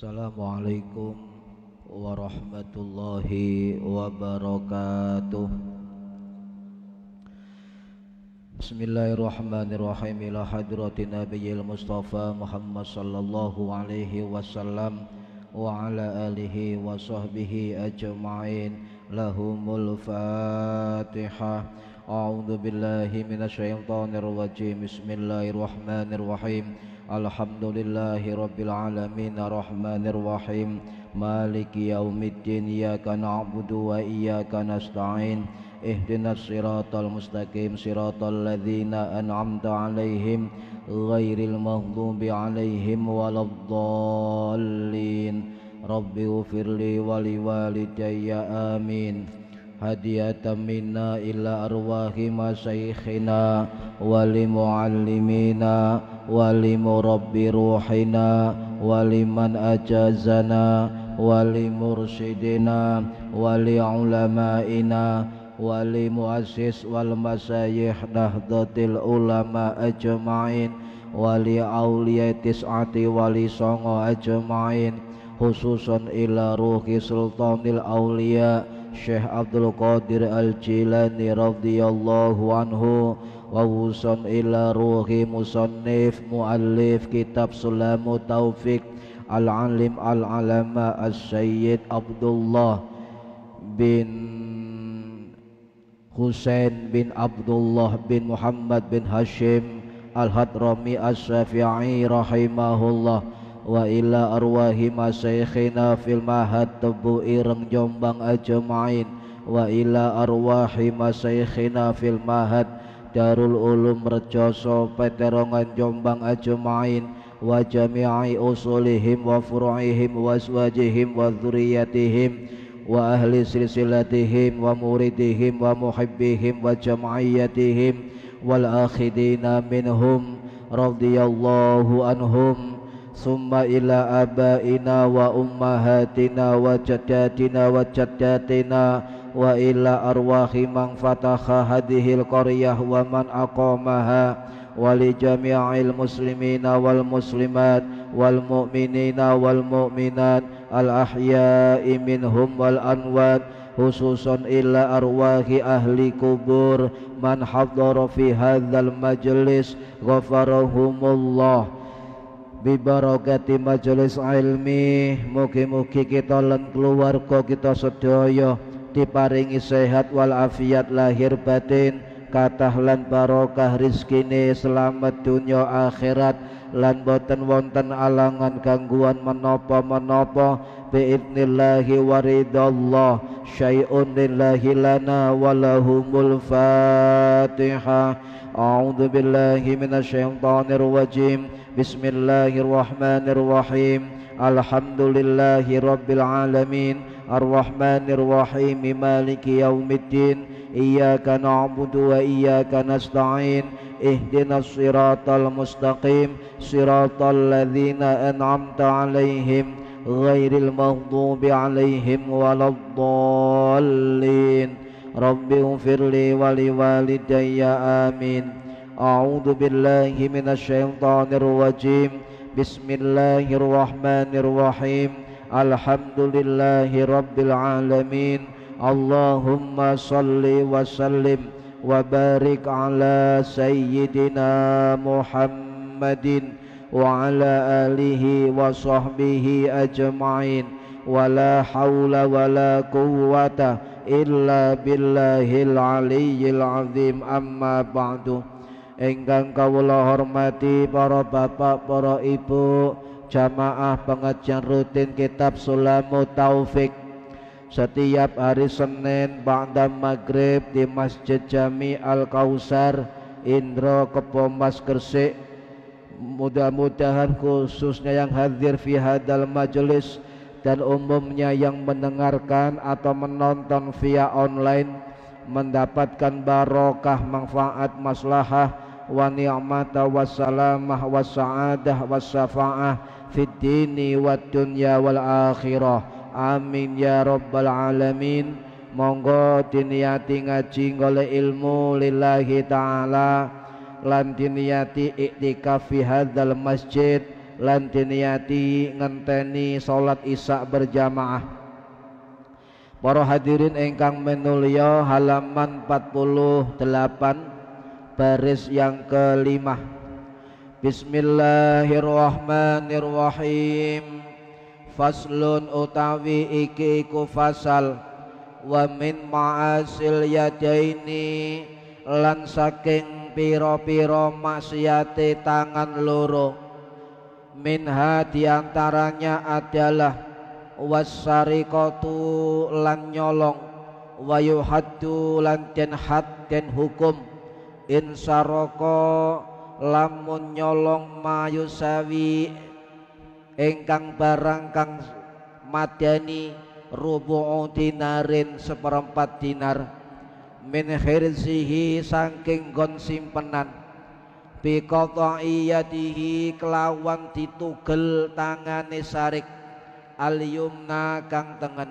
Assalamualaikum warahmatullahi wabarakatuh. Bismillahirrahmanirrahim. Ila hadratin nabiyil mustafa Muhammad sallallahu alaihi wasallam wa ala alihi wa sahbihi ajma'in. Lahumul Fatihah. A'udzu billahi minasyaitonir rajim. Bismillahirrahmanirrahim. Alhamdulillahi rabbil alamin arrahmanir rahim maliki yaumiddin iyyaka na'budu wa iyyaka nasta'in ihdinas siratal mustaqim siratal ladzina an'amta 'alaihim ghairil maghdubi 'alaihim waladdallin. Rabbi ighfirli wa liwalidayya amin. Hadiyatan minna ila arwahi masyayikhina wali muallimina wali murabbi ruhina wali man ajazana wali mursyidina wali ulamaina wali muassis wal masyayikh nahdlatul ulama ajma'in wali awliya tis'ati wali songo ajma'in khususan ila ruhi sultanil awliya Syekh Abdul Qadir Al-Jilani radhiyallahu anhu wa husan ila ruhi musannif muallif kitab Sulamu Taufik Al-Alim Al-Alama As-Sayyid Abdullah bin Husain bin Abdullah bin Muhammad bin Hashim Al-Hadrami As-Syafi'i rahimahullah wa ila arwahi masyayikhina fil mahad Tebu Ireng Jombang ajma'in wa ila arwahi masyayikhina fil mahad Darul Ulum Rejoso Peterongan Jombang ajma'in wa jami'i usulihim wa furu'ihim wa azwajihim wa dzurriyyatihim wa ahli silsilatihim wa muridihim wa muhibbihim wa jam'iyyatihim wal akhidina minhum radhiyallahu anhum. Summa ila abaina wa ummahatina wa jaddatina wa jaddatina wa ila arwahi man fataha hadhil qaryah wa man aqamaha wa li jami'il muslimina wal muslimat wal mu'minina wal mu'minat al ahya'i minhum wal anwat khususan ila arwahi ahli kubur man hadhara fi hadzal majlis ghafarahumullah bibarakati majelis ilmi. Mugi-mugi kita lan keluarga kita sedaya diparingi sehat wal afiat lahir batin, kathah lan barokah rizkine selamat dunya akhirat lan boten wonten alangan gangguan menapa-menapa biidnillahi waridallah. Syai'un lillahi lana walahumul Fatihah. A'udzu billahi minasyaitonir rajim. Bismillahirrahmanirrahim. Alhamdulillahi rabbil alamin arrahmanir rahim maliki yaumiddin iyyaka na'budu wa iyyaka nasta'in ihdinas siratal mustaqim siratal ladzina an'amta 'alaihim ghairil maghdubi 'alaihim waladdallin. Rabbi ighfirli wa liwalidayya amin. A'udzu billahi minasyaitonir rajim. Bismillahirrahmanirrahim. Alhamdulillahi rabbil alamin. Allahumma salli wa sallim wa barik ala sayyidina Muhammadin wa ala alihi wa sahbihi ajma'in. Wa la hawla wa la quwwata illa billahil aliyyil azim. Amma ba'du. Ingkang kawula hormati para bapak, para ibu, jamaah pengajian rutin kitab Sulamu Taufik setiap hari Senin ba'da maghrib di Masjid Jami Al Kausar Indro Kepomas Gresik. Mudah-mudahan khususnya yang hadir fi hadal majelis dan umumnya yang mendengarkan atau menonton via online mendapatkan barokah, manfaat, maslahah wa ni'mata wa salamah wa sa'adah wa syafa'ah fid dini wa dunya wal akhirah. Amin ya rabbal alamin. Monggo diniati ngaji golek ilmu lillahi ta'ala lan diniyati iktikaf fi hadzal masjid lan diniyati ngenteni salat isya berjamaah. Para hadirin ingkang minulya, halaman 48 baris yang kelima. Bismillahirrahmanirrahim. Faslun utawi iki iku fasal. Wa min ma'asil yadaini lan saking pira-pira maksiate tangan loro. Minha diantaranya adalah wasariqatu lan nyolong, wa yuhaddu lan den had den hukum, insaroko lamun nyolong mayusawi ingkang barang kang madani rubu'u dinarin seperempat dinar, min khirzihi saking gon simpenan, biqata'iyatihi kelawan ditugel tangane sarik, al yumna kang tengen,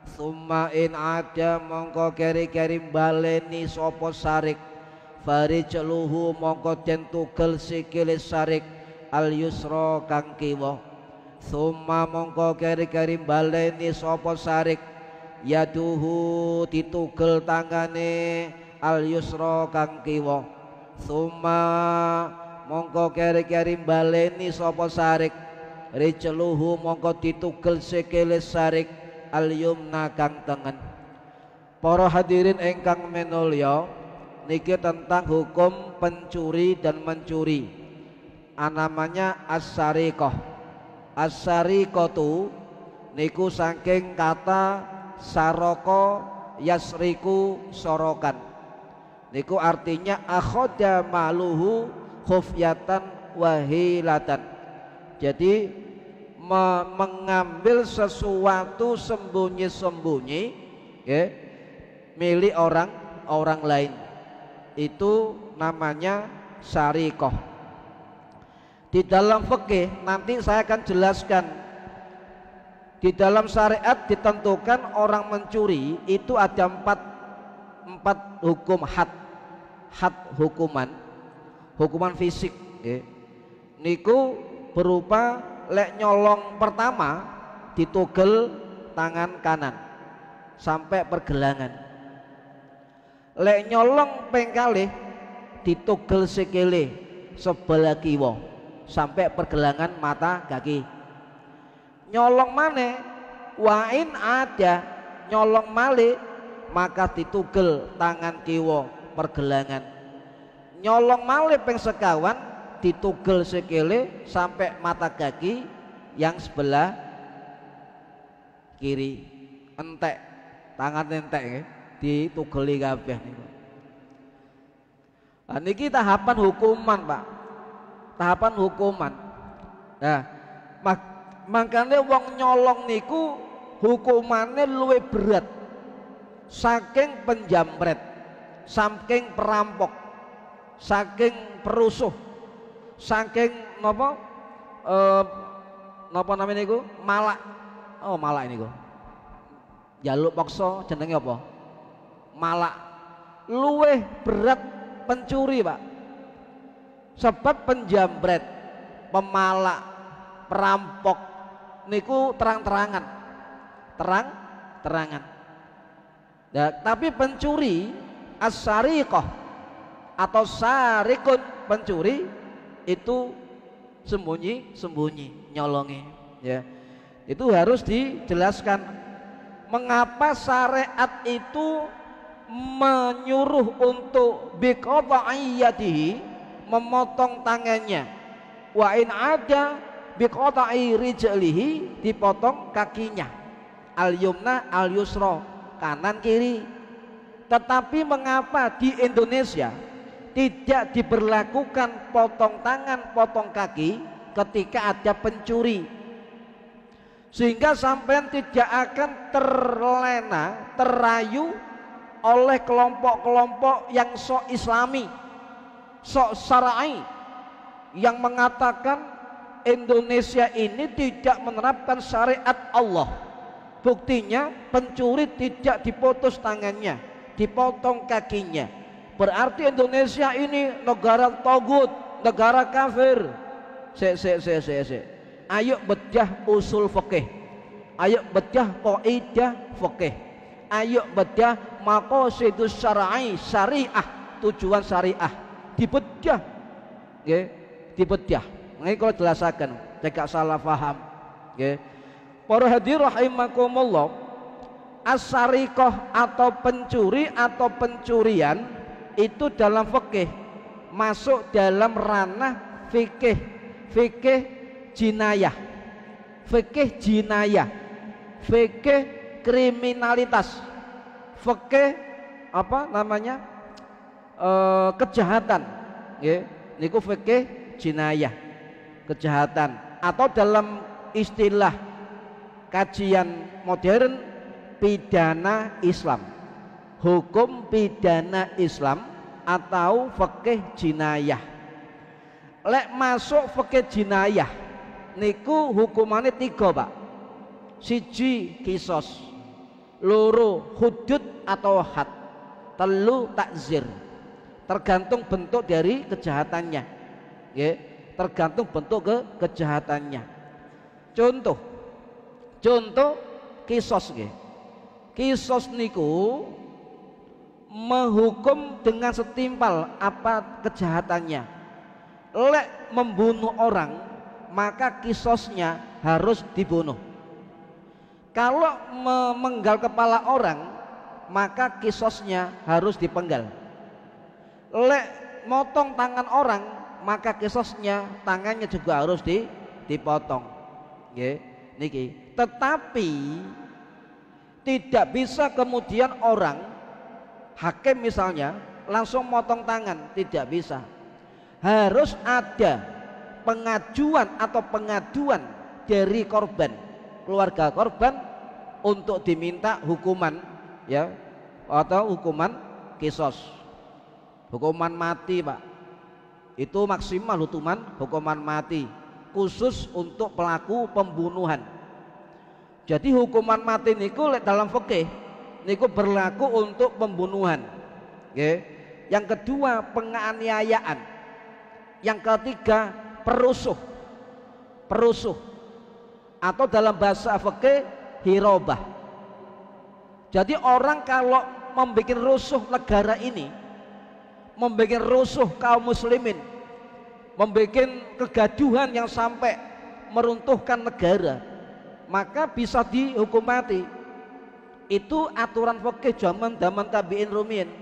summa in ada mongko keri-keri baleni sopo sarik, farijluhu mongko den tugel sikile sarik, al yusra kang kiwa, summa mongko keri-keri baleni sopo sarik, yaduhu ditugel tangane, al yusra kang kiwa, summa mongko keri-keri baleni sopo sarik, rijluhu mongko ditugel sikile sarik, al yumna kang tengen. Para hadirin ingkang minulya, niki tentang hukum pencuri dan mencuri. Namanya as-sariqah. As-sariqatu niku saking kata saroko yasriku sorokan. Niku artinya akhoda maluhu khufyatan wahilatan. Jadi mengambil sesuatu sembunyi-sembunyi, ya, milik orang lain, itu namanya sariqah. Di dalam fikih nanti saya akan jelaskan. Di dalam syariat ditentukan orang mencuri itu ada empat hukum had hukuman fisik, ya. Niku berupa lek nyolong pertama ditugel tangan kanan sampai pergelangan, lek nyolong pengkalih ditugel sikile sebelah kiwa sampai pergelangan mata kaki. Nyolong maneh wain ada nyolong malih maka ditugel tangan kiwa pergelangan. Nyolong malih peng sekawan ditugel sikile sampai mata kaki yang sebelah kiri, entek tangan entek, ya, ditugeli kabeh niku. Nah, niki tahapan hukuman, Pak. Tahapan hukuman. Nah, makanya wong nyolong niku hukumannya luwih berat saking penjamret, saking perampok, saking perusuh, saking napa namanya niku malak. Oh, malak niku jaluk paksa jenenge apa? Malak. Luwih berat pencuri, Pak. Sebab penjamret, pemalak, perampok niku terang-terangan. Nah, tapi pencuri as-sariqah atau sarikun, pencuri itu sembunyi nyolongi, ya. Itu harus dijelaskan mengapa syariat itu menyuruh untuk biqata'iyatihi, memotong tangannya, wa in ada biqata'i rijlihi, dipotong kakinya, al yumna al yusra, kanan kiri. Tetapi mengapa di Indonesia tidak diberlakukan potong tangan potong kaki ketika ada pencuri, sehingga sampean tidak akan terlena terayu oleh kelompok-kelompok yang sok islami, sok syar'i, yang mengatakan Indonesia ini tidak menerapkan syariat Allah. Buktinya pencuri tidak diputus tangannya, dipotong kakinya. Berarti Indonesia ini negara togut, negara kafir. Sik. Ayo bedah usul fikih. Ayo bedah kaidah fikih. Ayo bedah maqasidus syar'i, syariah, tujuan syariah. Dibedah. Nggih, dibedah. Nggih kalau jelasaken, cek salah paham. Nggih. Para hadirin rahimakumullah, as-sariqah atau pencuri atau pencurian itu dalam fikih masuk dalam ranah fikih jinayah, fikih kriminalitas, fikih apa namanya kejahatan, ya, niku fikih jinayah, kejahatan, atau dalam istilah kajian modern pidana Islam, hukum pidana Islam atau fikih jinayah. Lek masuk fikih jinayah niku hukumannya 3 Pak. Siji kisos, loro hudud atau had, telu takzir, tergantung bentuk dari kejahatannya, ya, tergantung bentuk kejahatannya. Contoh kisos, ya. Kisos niku menghukum dengan setimpal apa kejahatannya. Lek membunuh orang maka kisosnya harus dibunuh. Kalau memenggal kepala orang maka kisosnya harus dipenggal. Lek motong tangan orang maka kisosnya tangannya juga harus dipotong. Nggih, niki. Tetapi tidak bisa kemudian orang hakim misalnya langsung motong tangan, tidak bisa. Harus ada pengajuan atau pengaduan dari korban, keluarga korban, untuk diminta hukuman, ya, atau hukuman kisos, hukuman mati Pak. Itu maksimal hukuman mati khusus untuk pelaku pembunuhan. Jadi hukuman mati niku dalam fikih niku berlaku untuk pembunuhan. Okay. Yang kedua penganiayaan. Yang ketiga perusuh atau dalam bahasa fikih hirobah. Jadi orang kalau membuat rusuh negara ini, membuat rusuh kaum muslimin, membuat kegaduhan yang sampai meruntuhkan negara, maka bisa dihukum mati. Itu aturan fikih zaman tabi'in rumiyin,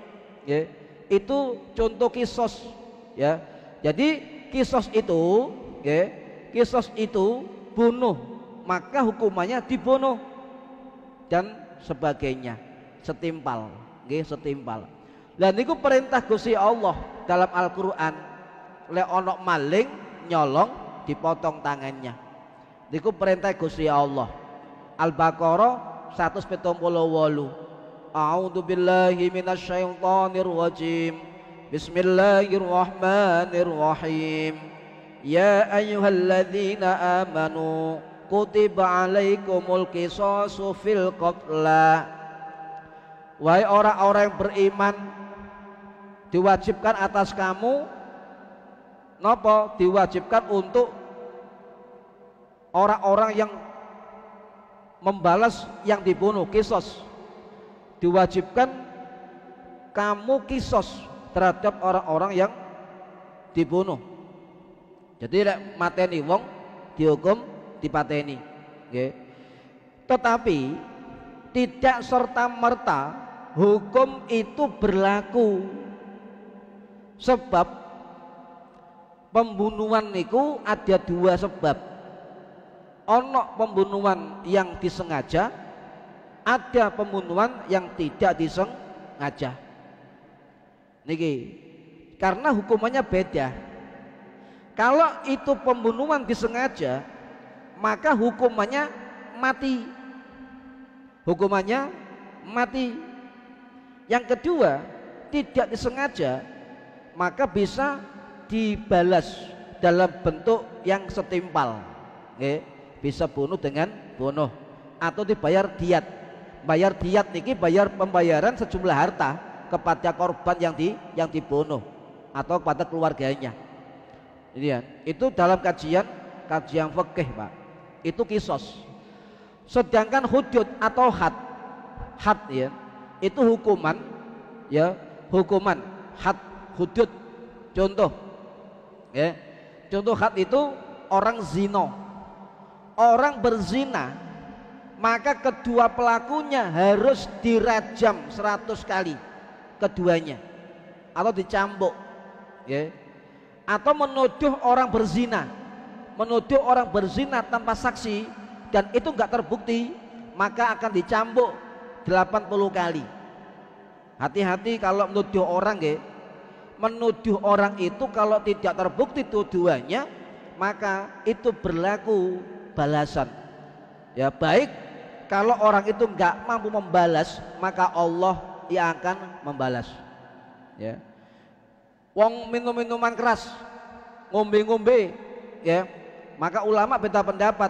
ya. Itu contoh kisos, ya. Jadi kisos itu, ya, kisos itu bunuh, maka hukumannya dibunuh dan sebagainya, setimpal, ya, setimpal. Dan niku perintah Gusti Allah dalam Al-Qur'an, lek ono maling nyolong dipotong tangannya. Niku perintah Gusti Allah. Al-Baqarah 178. A'udzu billahi minasyaitonir rajim. Bismillahirrahmanirrahim. Ya ayyuhalladzina amanu kutiba alaikumul qisasu fil qatla. Wahai orang-orang yang beriman, diwajibkan atas kamu napa? Diwajibkan untuk orang-orang yang membalas yang dibunuh, kisos. Diwajibkan kamu kisos terhadap orang-orang yang dibunuh. Jadi lek mateni wong dihukum dipateni, nggih. Tetapi tidak serta-merta hukum itu berlaku, sebab pembunuhan niku ada 2 sebab. Ono pembunuhan yang disengaja, ada pembunuhan yang tidak disengaja. Niki, karena hukumannya beda. Kalau itu pembunuhan disengaja, maka hukumannya mati. Hukumannya mati. Yang kedua, tidak disengaja, maka bisa dibalas dalam bentuk yang setimpal. Bisa bunuh dengan bunuh atau dibayar diat. Bayar diat niki bayar pembayaran sejumlah harta kepada korban yang dibunuh atau kepada keluarganya. Ini ya, itu dalam kajian fikih Pak, itu kisos. Sedangkan hudud atau had ya, itu hukuman ya, hukuman had hudud. Contoh ya, contoh had itu orang zina, orang berzina, maka kedua pelakunya harus dirajam 100 kali keduanya, atau dicambuk ya. Atau menuduh orang berzina tanpa saksi dan itu enggak terbukti, maka akan dicambuk 80 kali. Hati-hati kalau menuduh orang ya. Menuduh orang itu kalau tidak terbukti tuduhannya, maka itu berlaku balasan ya. Baik kalau orang itu enggak mampu membalas, maka Allah yang akan membalas ya. Wong minum minuman keras, ngombe-ngombe ya, maka ulama beda pendapat.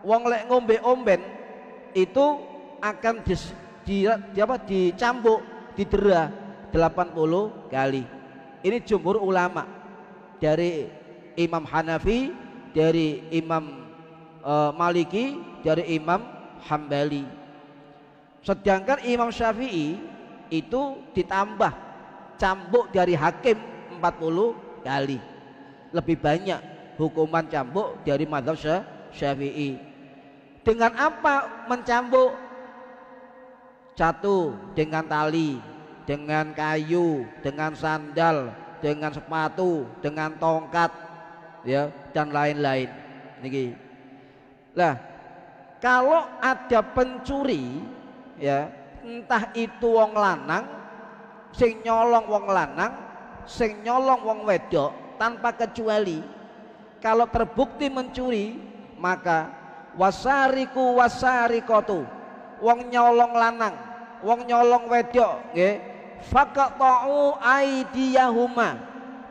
Wong lek ngombe omben itu akan dicambuk, didera 80 kali. Ini jumhur ulama, dari Imam Hanafi, dari Imam Maliki, dari Imam Hambali. Sedangkan Imam Syafi'i itu ditambah cambuk dari hakim 40 kali, lebih banyak hukuman cambuk dari mazhab Syafi'i. Dengan apa mencambuk? Satu, dengan tali, dengan kayu, dengan sandal, dengan sepatu, dengan tongkat ya, dan lain-lain niki. Lah kalau ada pencuri ya, entah itu wong lanang sing nyolong wong lanang, sing nyolong wong wedok, tanpa kecuali, kalau terbukti mencuri, maka wasariku wasarikotu, wong nyolong lanang, wong nyolong wedok nggih, faqta'u aydiyahuma,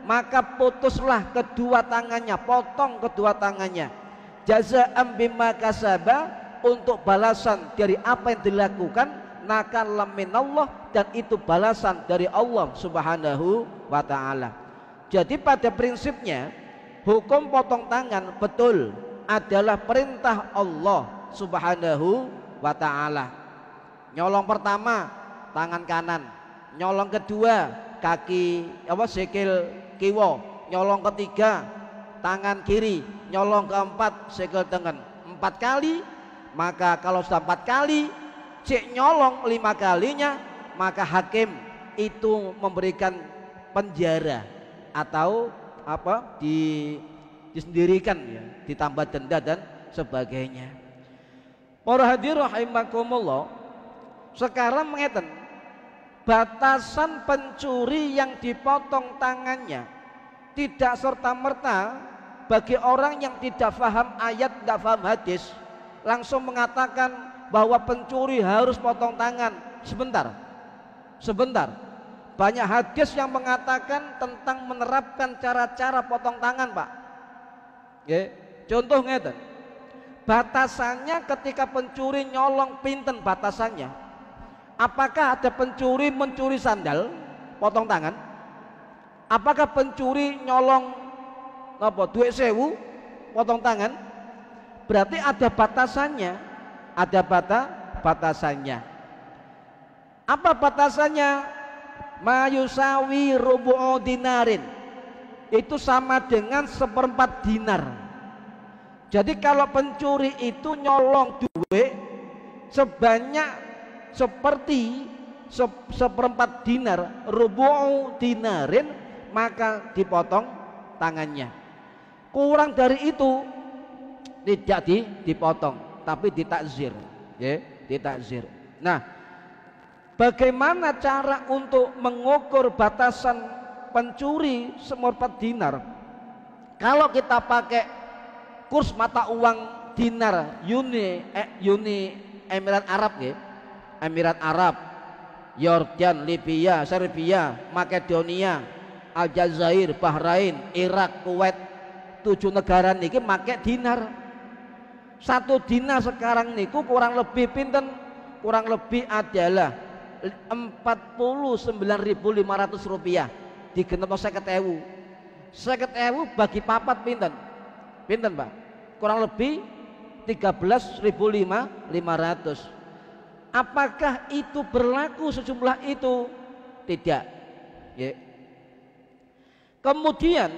maka putuslah kedua tangannya, potong kedua tangannya, jazaa'an bima kasaba, untuk balasan dari apa yang dilakukan, nakalam minallah, dan itu balasan dari Allah Subhanahu wa ta'ala. Jadi pada prinsipnya hukum potong tangan betul adalah perintah Allah Subhanahu wa ta'ala. Nyolong pertama tangan kanan, nyolong kedua kaki sikil kiwa, nyolong ketiga tangan kiri, nyolong keempat sikil tengen. 4 kali. Maka kalau sudah 4 kali, cek nyolong 5 kalinya, maka hakim itu memberikan penjara atau disendirikan ya, ditambah denda dan sebagainya. Para hadirin rahimakumullah, sekarang mengeten, batasan pencuri yang dipotong tangannya tidak serta-merta bagi orang yang tidak paham ayat, tidak paham hadis, langsung mengatakan bahwa pencuri harus potong tangan. Sebentar, banyak hadis yang mengatakan tentang menerapkan cara-cara potong tangan Pak. Contoh ngeten, batasannya ketika pencuri nyolong, pinten batasannya? Apakah ada pencuri mencuri sandal potong tangan? Apakah pencuri nyolong duit sewu potong tangan? Berarti ada batasannya, ada batasannya. Apa batasannya? Mayusawi rubu'u dinarin, itu sama dengan 1/4 dinar. Jadi kalau pencuri itu nyolong duit sebanyak seperti 1/4 dinar, rubu'u dinarin, maka dipotong tangannya. Kurang dari itu tidak dipotong, tapi ditakzir ya, ditakzir. Nah, bagaimana cara untuk mengukur batasan pencuri 1/4 dinar? Kalau kita pakai kurs mata uang dinar Uni Emirat Arab ya, Emirat Arab, Yordan, Libya, Serbia, Makedonia, Aljazair, Bahrain, Irak, Kuwait, 7 negara niki pakai dinar. 1 dinar sekarang niku kurang lebih pinten? Kurang lebih adalah 49.500 rupiah, digenep 50.000. 50.000 bagi papat pinten? Pinten, Pak? Kurang lebih 13.500. Apakah itu berlaku sejumlah itu? Tidak. Ya. Kemudian,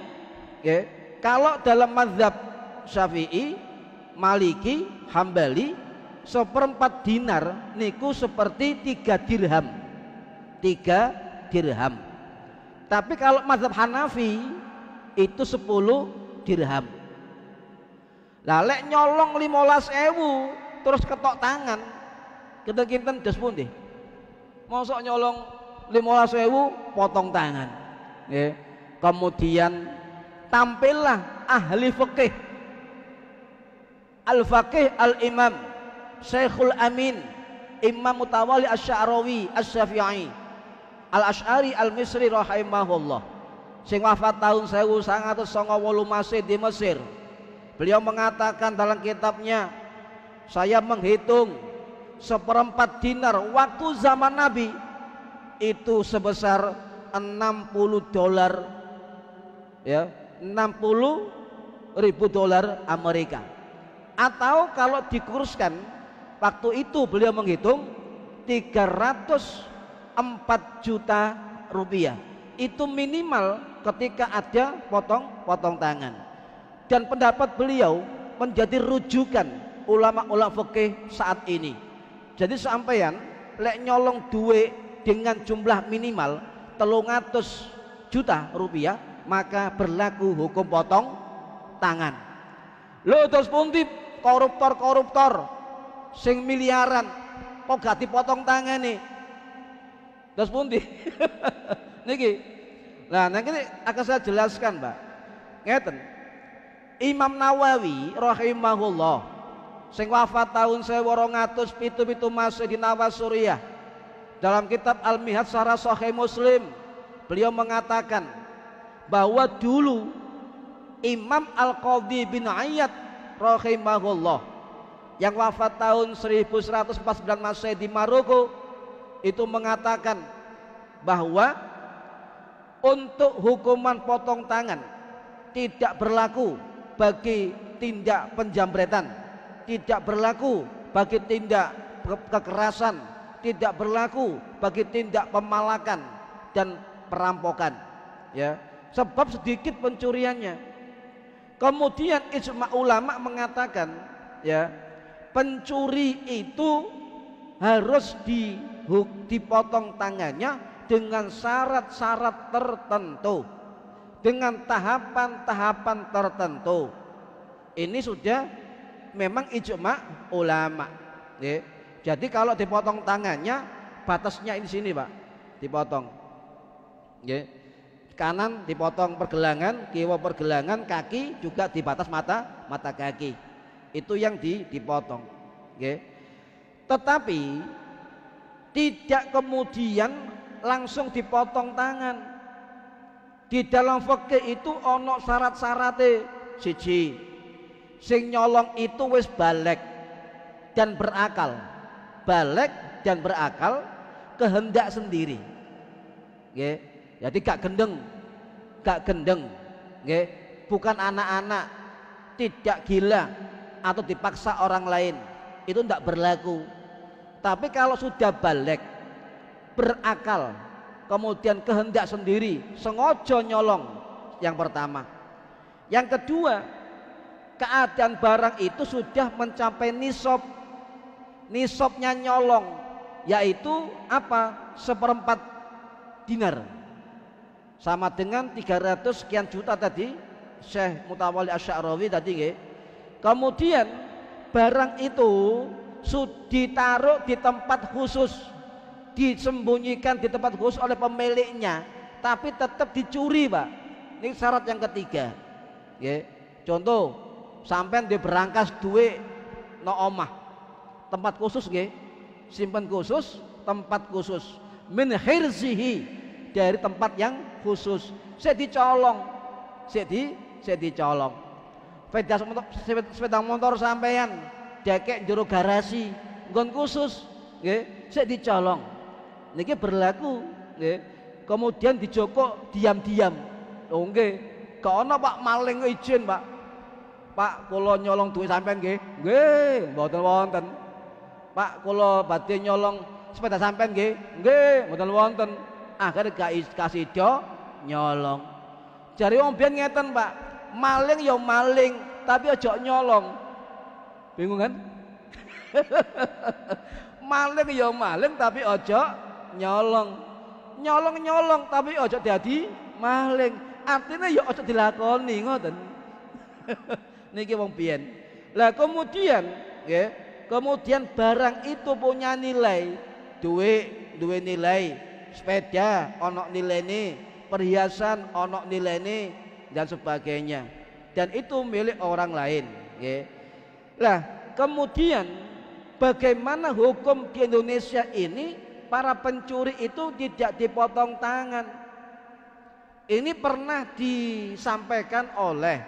ya, kalau dalam mazhab Syafi'i, Maliki, Hambali, 1/4 dinar niku seperti 3 dirham. 3 dirham. Tapi kalau mazhab Hanafi itu 10 dirham. Lah lek nyolong 15.000 terus ketok tangan, kinten-kinten dos pundi? Mosok nyolong 15.000 potong tangan. Ya. Kemudian tampillah ahli fikih, al-faqih al-imam Syekhul Amin Imam Mutawalli Asy-Sya'rawi Asy-Syafi'i Al-Asy'ari Al-Misri rahimahullah, sing wafat tahun 1998 masih di Mesir. Beliau mengatakan dalam kitabnya, saya menghitung 1/4 dinar waktu zaman Nabi itu sebesar $60, ya, 60.000 dolar Amerika. Atau kalau dikurskan, waktu itu beliau menghitung 304 juta rupiah. Itu minimal ketika ada potong tangan. Dan pendapat beliau menjadi rujukan ulama-ulama fikih saat ini. Jadi sampeyan lek nyolong duit dengan jumlah minimal 300 juta rupiah, maka berlaku hukum potong tangan. Lho terus pundi koruptor sing miliaran kok gak dipotong tangan nih? Terus pundi? Niki. Nah, nanti akan saya jelaskan, Mbak. Ngeten. Imam Nawawi rahimahullah sing wafat tahun 1277 masih di Nawasiriyah. Dalam kitab Al-Mihad Syarah Sahih Muslim, beliau mengatakan bahwa dulu Imam Al-Qadhi bin Iyad rahimahullah yang wafat tahun 1149 Masehi di Maroko itu mengatakan bahwa untuk hukuman potong tangan tidak berlaku bagi tindak penjambretan, tidak berlaku bagi tindak kekerasan, tidak berlaku bagi tindak pemalakan dan perampokan, ya, sebab sedikit pencuriannya. Kemudian ijma ulama mengatakan, ya, pencuri itu harus dipotong tangannya dengan syarat-syarat tertentu, dengan tahapan-tahapan tertentu. Ini sudah memang ijma ulama, ya. Jadi kalau dipotong tangannya batasnya di sini, Pak, dipotong, ya. Kanan dipotong pergelangan, kiri pergelangan, kaki juga di batas mata kaki. Itu yang dipotong, ya. Tetapi tidak kemudian langsung dipotong tangan. Di dalam fikih itu ono syarat-syaratnya. Siji, sing nyolong itu wis baligh dan berakal. Baligh dan berakal, kehendak sendiri, nggih. Jadi gak gendeng, nggih. Bukan anak-anak, tidak gila atau dipaksa orang lain, itu tidak berlaku. Tapi kalau sudah baligh, berakal, kemudian kehendak sendiri, sengaja nyolong, yang pertama. Yang kedua, keadaan barang itu sudah mencapai nisab. Nisabnya nyolong yaitu apa? 1/4 dinar, sama dengan 300 sekian juta tadi Syekh Mutawalli Asy-Sya'rawi tadi, nggih. Kemudian barang itu ditaruh di tempat khusus, disembunyikan di tempat khusus oleh pemiliknya, tapi tetap dicuri, Pak. Ini syarat yang ketiga, nggih. Contoh, sampean di berangkas duit no omah, tempat khusus, nggih. Simpen khusus, tempat khusus, min hirzihi, dari tempat yang khusus. Saya dicolong, saya dicolong. Sepeda motor sampean dekek jero garasi nggon khusus, nggih, saya dicolong. Niki berlaku, nggih. Kemudian dijoko diam-diam. Oh nggih, Gak ono Pak maling izin Pak. Pak kula nyolong duit sampean nggih. Nggih, mboten wonten. Pak kula badhe nyolong sepeda sampean nggih. Nggih, mboten wonten. Akhire gak kasih do nyolong. Jare wong biyen ngeten Pak. Maling ya maling, tapi aja nyolong. Bingung kan? Maling ya maling tapi aja nyolong. Nyolong tapi aja dadi maling. Artinya ya aja dilakoni ngoten. Niki wong biyen. Lah kemudian nggih, kemudian barang itu punya nilai. Duwe nilai. Sepeda ana nilaine, perhiasan ana nilaine dan sebagainya. Dan itu milik orang lain, nggih. Lah, kemudian bagaimana hukum di Indonesia ini para pencuri itu tidak dipotong tangan? Ini pernah disampaikan oleh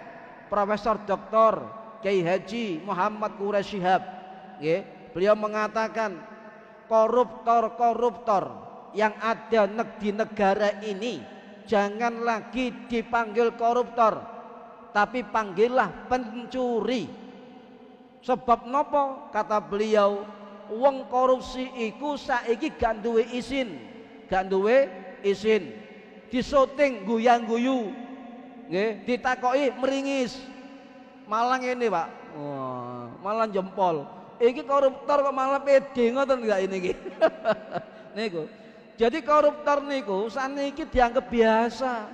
Profesor Dr. Kiai Haji Muhammad Quraisy Shihab. Beliau mengatakan koruptor yang ada di negara ini jangan lagi dipanggil koruptor, tapi panggillah pencuri. Sebab nopo? Kata beliau, wong korupsi iku saiki gak duwe izin, disoting guyang-guyu, nggih, ditakoki meringis, malah ngene Pak, wah, malah jempol. Iki koruptor kok malah pede ngoten gak ini nggih. Niku. Jadi koruptor niku saniki dianggap biasa,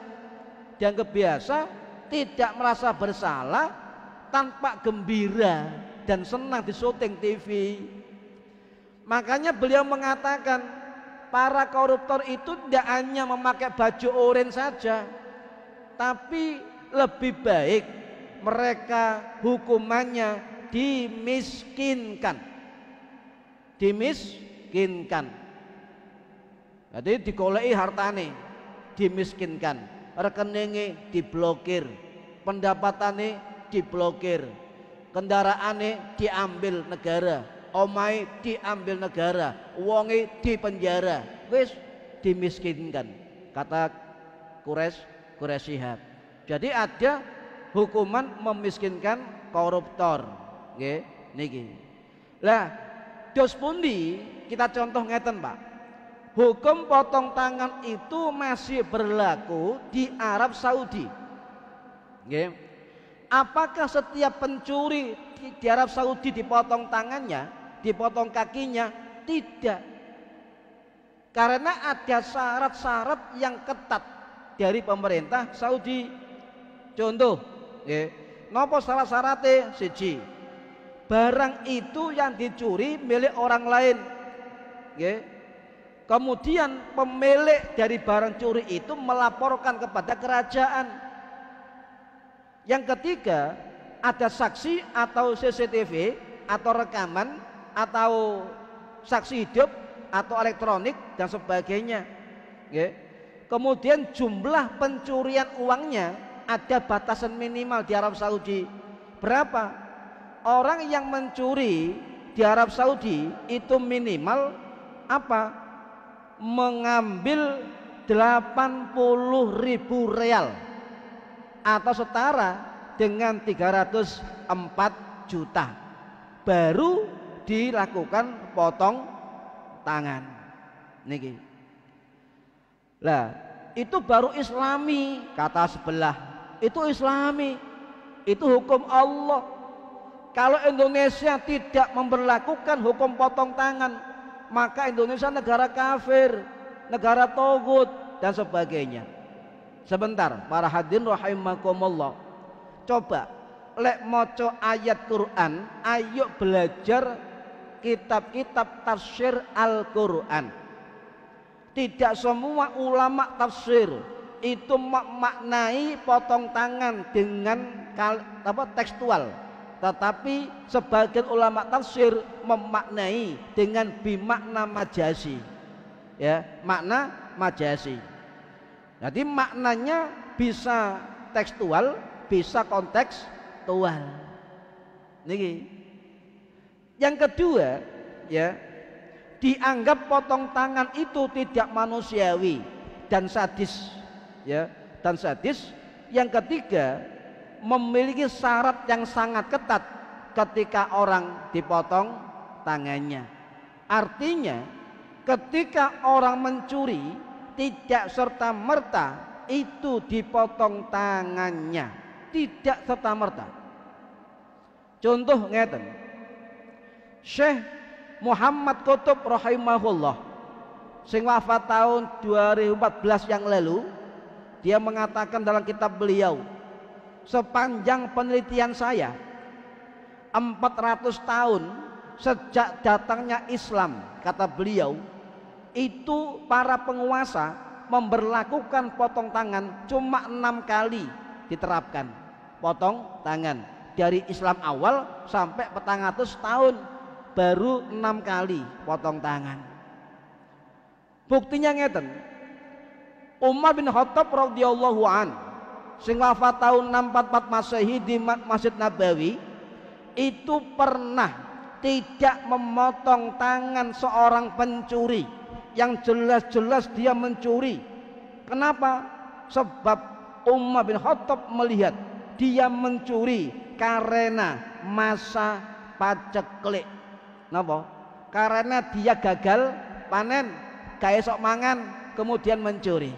tidak merasa bersalah, tanpa gembira dan senang di syuting TV. Makanya beliau mengatakan para koruptor itu tidak hanya memakai baju oranye saja, tapi lebih baik mereka hukumannya dimiskinkan. Jadi digoleki hartane, dimiskinkan, rekeningnya diblokir, pendapatannya diblokir, kendaraannya diambil negara, omahe diambil negara, wonge dipenjara, wis dimiskinkan, kata Quraisy Shihab. Jadi ada hukuman memiskinkan koruptor, nggih niki. Lah dos pundi kita contoh ngeten Pak. Hukum potong tangan itu masih berlaku di Arab Saudi. Nggih. Apakah setiap pencuri di Arab Saudi dipotong tangannya, dipotong kakinya? Tidak. Karena ada syarat-syarat yang ketat dari pemerintah Saudi. Contoh, nggih. Napa syarat-syaratnya? Siji, barang itu yang dicuri milik orang lain, nggih. Kemudian pemilik dari barang curi itu melaporkan kepada kerajaan. Yang ketiga, ada saksi atau CCTV atau rekaman atau saksi hidup atau elektronik dan sebagainya. Kemudian jumlah pencurian uangnya ada batasan minimal di Arab Saudi. Berapa? Orang yang mencuri di Arab Saudi itu minimal apa? Mengambil 80.000 real atau setara dengan 304 juta baru dilakukan potong tangan niki. Lah itu baru islami, kata sebelah itu islami, itu hukum Allah. Kalau Indonesia tidak memberlakukan hukum potong tangan, maka Indonesia negara kafir, negara togut dan sebagainya. Sebentar para hadirin rahimakumullah, coba lek maca ayat Quran, ayo belajar kitab-kitab tafsir Al-Quran. Tidak semua ulama tafsir itu memaknai potong tangan dengan tekstual, tetapi sebagian ulama tafsir memaknai dengan bimakna majazi, ya, makna majazi. Jadi maknanya bisa tekstual, bisa kontekstual. Niki. Yang kedua, ya, dianggap potong tangan itu tidak manusiawi dan sadis, ya, dan sadis Yang ketiga, memiliki syarat yang sangat ketat ketika orang dipotong tangannya. Artinya ketika orang mencuri tidak serta-merta itu dipotong tangannya, tidak serta-merta. Contoh ngeten, Syekh Muhammad Qutb rahimahullah sing wafat tahun 2014 yang lalu, dia mengatakan dalam kitab beliau, sepanjang penelitian saya 400 tahun sejak datangnya Islam, kata beliau, itu para penguasa memberlakukan potong tangan cuma 6 kali diterapkan potong tangan. Dari Islam awal sampai 400 tahun baru 6 kali potong tangan. Buktinya ngeten, Umar bin Khattab radhiyallahu an sing wafat tahun 644 Masehi di Masjid Nabawi itu pernah tidak memotong tangan seorang pencuri yang jelas-jelas dia mencuri. Kenapa? Sebab Umar bin Khattab melihat dia mencuri karena masa paceklik. Napa? Karena dia gagal panen, gak esok mangan, kemudian mencuri.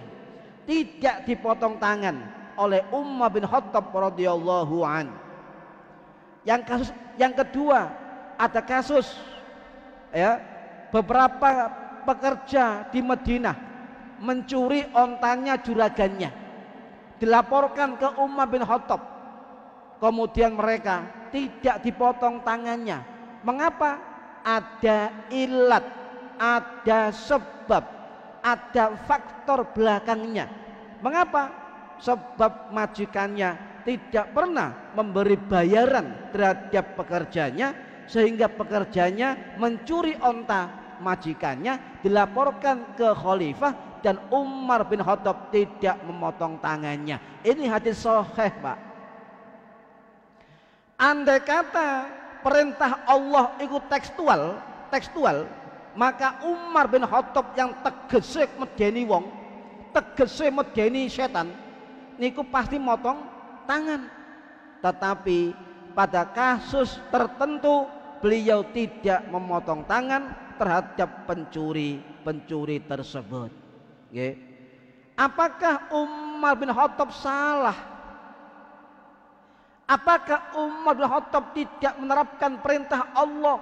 Tidak dipotong tangan oleh Umar bin Khattab radhiyallahu an. Yang kedua, ada kasus ya, beberapa pekerja di Madinah mencuri ontanya juragannya, dilaporkan ke Umar bin Khattab. Kemudian mereka tidak dipotong tangannya. Mengapa? Ada ilat, ada sebab, ada faktor belakangnya. Mengapa? Sebab majikannya tidak pernah memberi bayaran terhadap pekerjanya, sehingga pekerjanya mencuri onta majikannya, dilaporkan ke khalifah, dan Umar bin Khattab tidak memotong tangannya. Ini hadis sahih, Pak. Andai kata perintah Allah itu tekstual, maka Umar bin Khattab yang tegese medeni wong, tegese medeni setan, niku pasti motong tangan. Tetapi pada kasus tertentu beliau tidak memotong tangan terhadap pencuri tersebut. Apakah Umar bin Khattab salah? Apakah Umar bin Khattab tidak menerapkan perintah Allah?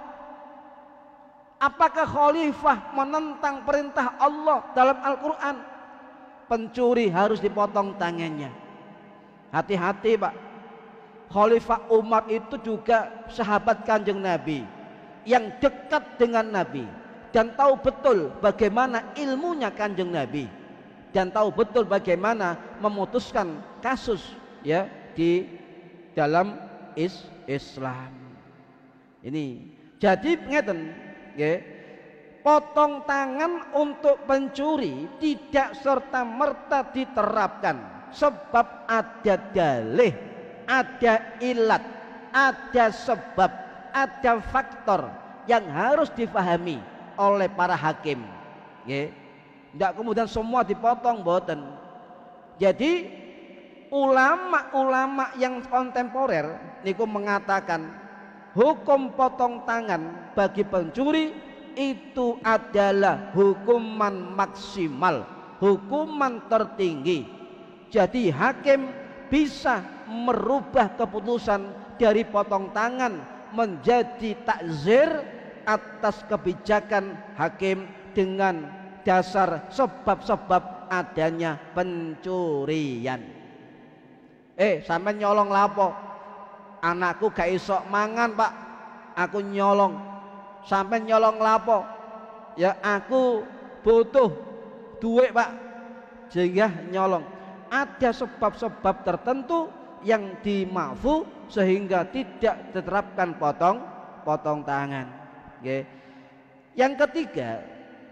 Apakah khalifah menentang perintah Allah dalam Al-Quran? Pencuri harus dipotong tangannya. Hati-hati, Pak. Khalifah Umar itu juga sahabat Kanjeng Nabi yang dekat dengan Nabi dan tahu betul bagaimana ilmunya Kanjeng Nabi dan tahu betul bagaimana memutuskan kasus ya di dalam Islam. Ini jadi ngeten, potong tangan untuk pencuri tidak serta merta diterapkan, sebab ada dalih, ada ilat, ada sebab, ada faktor yang harus difahami oleh para hakim. Tidak kemudian semua dipotong, boten. Jadi ulama-ulama yang kontemporer niku mengatakan hukum potong tangan bagi pencuri itu adalah hukuman maksimal, hukuman tertinggi. Jadi hakim bisa merubah keputusan dari potong tangan menjadi takzir atas kebijakan hakim dengan dasar sebab-sebab adanya pencurian. Sampai nyolong lapo? Anakku gak iso mangan, Pak, aku nyolong. Sampai nyolong lapo? Ya aku butuh duit, Pak, sehingga nyolong. Ada sebab-sebab tertentu yang dimaafu sehingga tidak diterapkan potong tangan. Yang ketiga,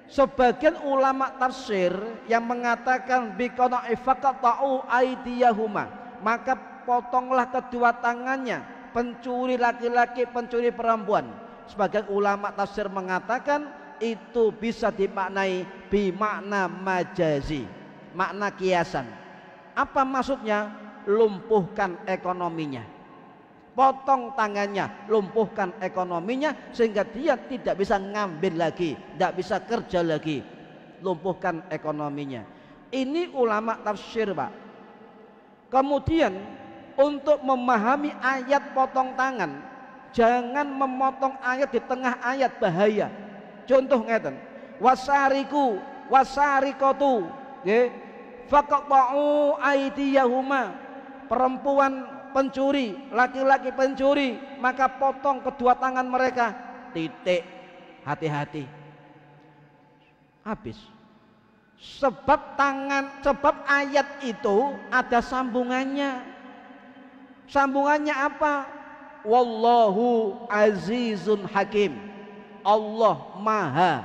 sebagian ulama tafsir yang mengatakan bikona ifaqata'u aydiyahuma, maka potonglah kedua tangannya, pencuri laki-laki, pencuri perempuan. Sebagian ulama tafsir mengatakan itu bisa dimaknai bimakna majazi, makna kiasan. Apa maksudnya? lumpuhkan ekonominya. Potong tangannya, lumpuhkan ekonominya, sehingga dia tidak bisa ngambil lagi, tidak bisa kerja lagi. Lumpuhkan ekonominya. Ini ulama tafsir, Pak. Kemudian untuk memahami ayat potong tangan, jangan memotong ayat di tengah ayat, bahaya. Contoh ngeten, wasariku wasarikotu, faqta'u aydiyahuma, perempuan pencuri, laki-laki pencuri, maka potong kedua tangan mereka. Titik. Hati-hati. Habis. Sebab ayat itu ada sambungannya. Sambungannya apa? Wallahu azizun hakim. Allah maha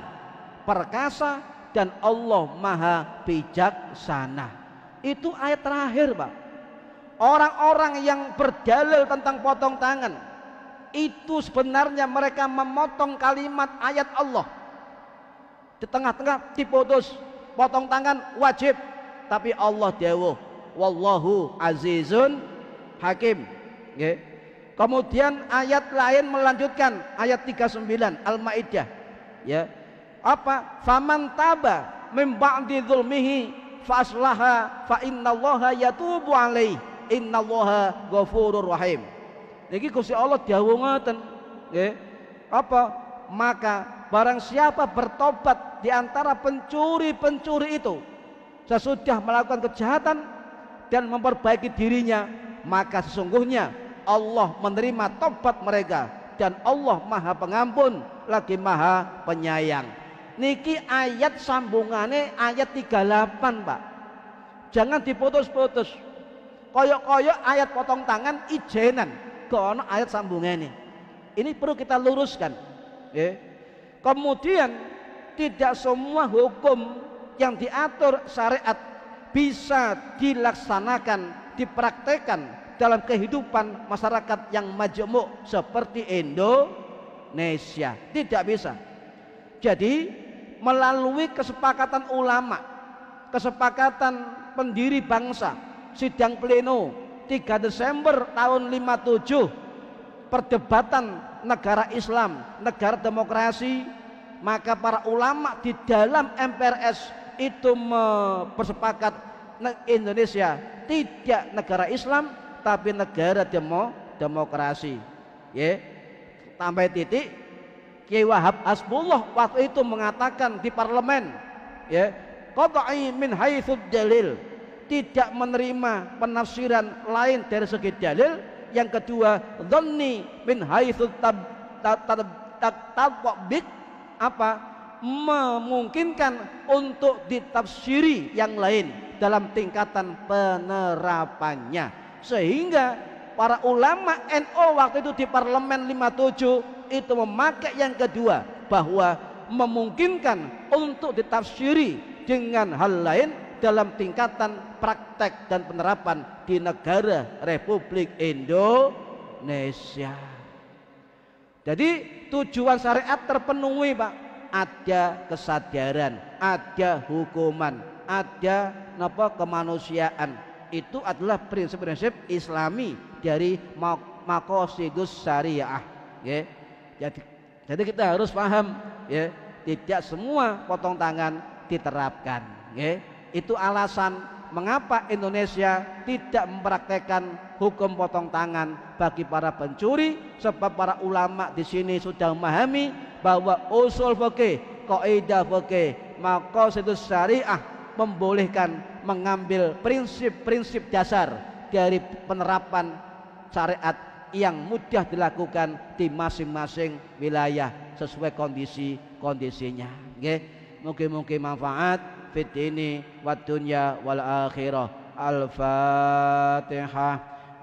perkasa dan Allah maha bijaksana. Itu ayat terakhir, Pak. Orang-orang yang berdalil tentang potong tangan itu sebenarnya mereka memotong kalimat ayat Allah. Di tengah-tengah diputus, potong tangan wajib, tapi Allah dawuh wallahu azizun hakim. Kemudian ayat lain melanjutkan, ayat 39 Al-Maidah, ya. Apa? Faman taba min ba'di dzulmihi fa aslaha fa innallaha yatubu alaihi innallaha ghafurur rahim. Niki Gusti Allah dawuh ngoten, nggih. Apa? Maka barang siapa bertobat di antara pencuri-pencuri itu sesudah melakukan kejahatan dan memperbaiki dirinya, maka sesungguhnya Allah menerima tobat mereka dan Allah maha pengampun lagi maha penyayang. Niki ayat sambungannya ayat 38, Pak. Jangan diputus-putus. Koyok-koyok ayat potong tangan ijenan, kono ayat sambungannya. Ini perlu kita luruskan. Kemudian tidak semua hukum yang diatur syariat bisa dilaksanakan, dipraktekkan dalam kehidupan masyarakat yang majemuk seperti Indonesia. Tidak bisa. Jadi melalui kesepakatan ulama, kesepakatan pendiri bangsa, sidang pleno 3 Desember tahun 57, perdebatan negara Islam, negara demokrasi, maka para ulama di dalam MPRS itu bersepakat Indonesia tidak negara Islam tapi negara demokrasi. Sampai titik Kiai Wahab Hasbullah waktu itu mengatakan di parlemen, qat'i min haitsu dalil, tidak menerima penafsiran lain dari segi dalil. Yang kedua, dhanni min haitsu tatbiq, apa? Memungkinkan untuk ditafsiri yang lain dalam tingkatan penerapannya. Sehingga para ulama NU waktu itu di parlemen 57 itu memakai yang kedua, bahwa memungkinkan untuk ditafsiri dengan hal lain dalam tingkatan praktek dan penerapan di negara Republik Indonesia. Jadi tujuan syariat terpenuhi, Pak. Ada kesadaran, ada hukuman, ada kemanusiaan. Itu adalah prinsip-prinsip Islami dari maqasidus syariah. Jadi kita harus paham, tidak semua potong tangan diterapkan. Itu alasan mengapa Indonesia tidak mempraktekkan hukum potong tangan bagi para pencuri, sebab para ulama di sini sudah memahami bahwa usul fikih, kaidah fikih, maqasidus syariah membolehkan mengambil prinsip-prinsip dasar dari penerapan syariat yang mudah dilakukan di masing-masing wilayah sesuai kondisinya. Mungkin manfaat fid dini wad dunya wal akhirah. Al-Fatihah.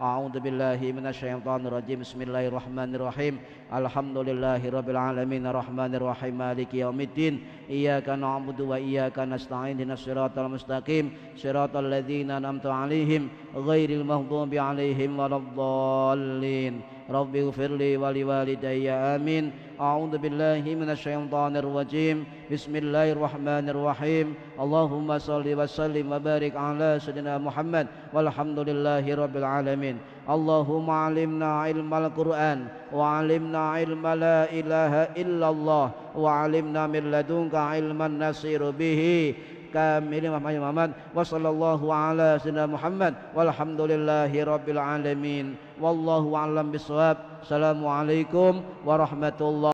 A'udzu billahi minasyaitonir rajim. Bismillahirrahmanirrahim. Alhamdulillahirabbil alamin arrahmanir rahim maliki yaumiddin. Iyyaka na'budu wa iyyaka nasta'in. Ihdinas siratal mustaqim. Siratal ladzina an'amta 'alaihim ghairil maghdubi 'alaihim waladdallin. Rabbighfirli wa liwalidayya amin. أعوذ بالله من الشيطان الرجيم بسم الله الرحمن الرحيم اللهم صل وسلم وبارك على سيدنا محمد والحمد لله رب العالمين اللهم علمنا علم القرآن وعلمنا علم لا إله إلا الله وعلمنا من لدنك علما نصير به كامل محمد وصلى الله على سيدنا محمد والحمد لله رب العالمين والله أعلم بالصواب. السلام عليكم ورحمة الله.